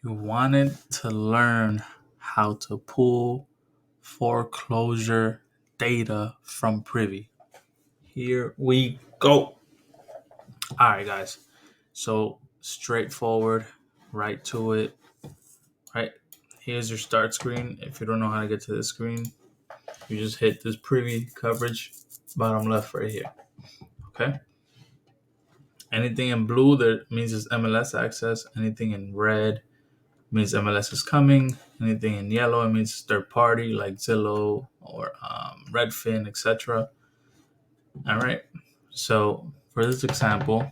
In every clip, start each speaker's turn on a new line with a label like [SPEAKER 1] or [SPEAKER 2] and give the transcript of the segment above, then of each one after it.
[SPEAKER 1] You wanted to learn how to pull foreclosure data from Privy. Here we go. All right, guys. So straightforward, right to it. Right. Here's your start screen. If you don't know how to get to this screen, you just hit this Privy coverage, bottom left right here. Okay. Anything in blue that means it's MLS access. Anything in red means MLS is coming. Anything in yellow, it means third party like Zillow or Redfin, etc. All right. So for this example,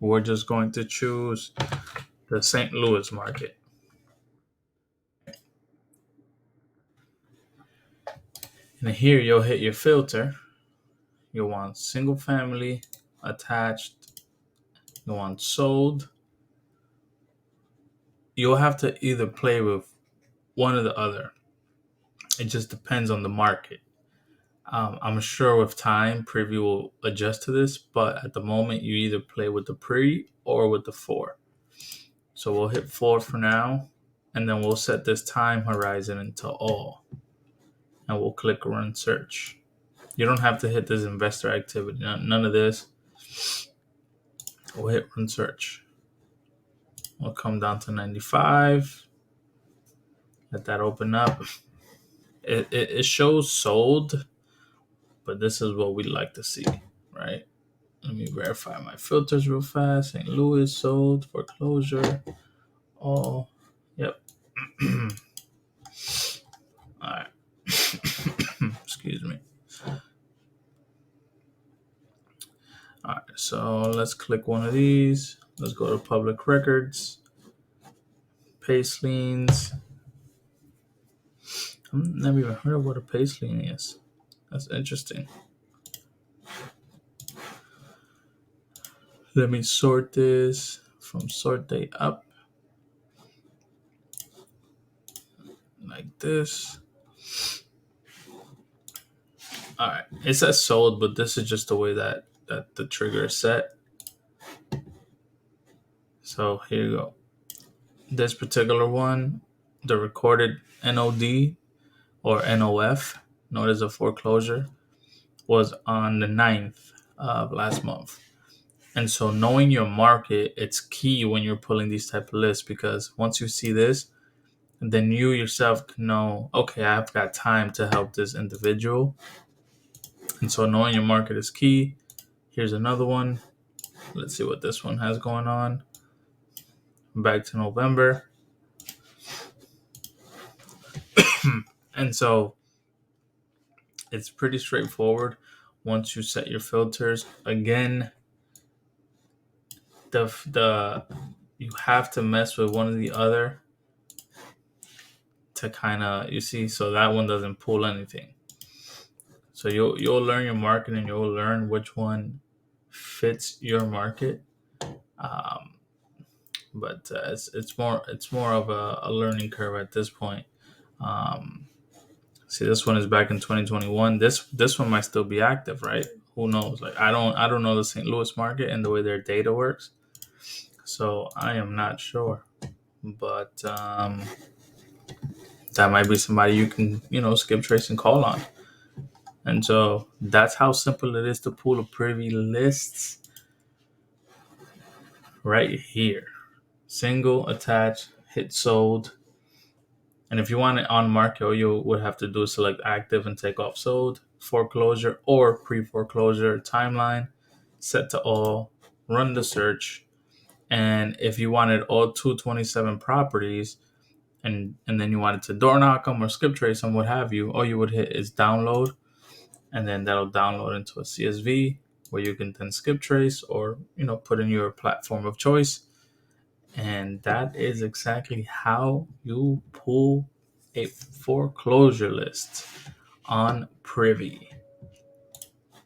[SPEAKER 1] we're just going to choose the St. Louis market. And here you'll hit your filter. You'll want single family, attached. You want sold. You'll have to either play with one or the other. It just depends on the market. I'm sure with time, Preview will adjust to this, but at the moment, you either play with the pre or with the four. So we'll hit 4 for now, and then we'll set this time horizon into all, and we'll click run search. You don't have to hit this investor activity, none of this. We'll hit run search. We'll come down to 95. Let that open up. It shows sold, but this is what we'd like to see, right? Let me verify my filters real fast. St. Louis sold, foreclosure. Oh, yep. All right. Excuse me. All right, so let's click one of these. Let's go to public records, pace liens. I've never even heard of what a pace lien is. That's interesting. Let me sort this from sort date up like this. All right, it says sold, but this is just the way that the trigger is set. So here you go. This particular one, the recorded NOD or NOF, notice of foreclosure, was on the 9th of last month. And so knowing your market, it's key when you're pulling these type of lists, because once you see this, then you yourself can know, okay, I've got time to help this individual. And so knowing your market is key. Here's another one. Let's see what this one has going on. Back to November. And so it's pretty straightforward once you set your filters. Again, the you have to mess with one or the other to kind of, you see, so that one doesn't pull anything. So you'll learn your market and you'll learn which one fits your market. Um, but it's more of a learning curve at this point. Um, See, this one is back in 2021. This one might still be active, right? Who knows? Like I don't know the St. Louis market and the way their data works, so I am not sure. But that might be somebody you can skip trace and call on. And so that's how simple it is to pull a Privy lists right here. Single, attach, hit sold. And if you want it on market, all you would have to do is select active and take off sold, foreclosure or pre-foreclosure timeline, set to all, run the search. And if you wanted all 227 properties and then you wanted to door knock them or skip trace them, what have you, all you would hit is download. And then that'll download into a CSV where you can then skip trace or, put in your platform of choice. And that is exactly how you pull a foreclosure list on Privy.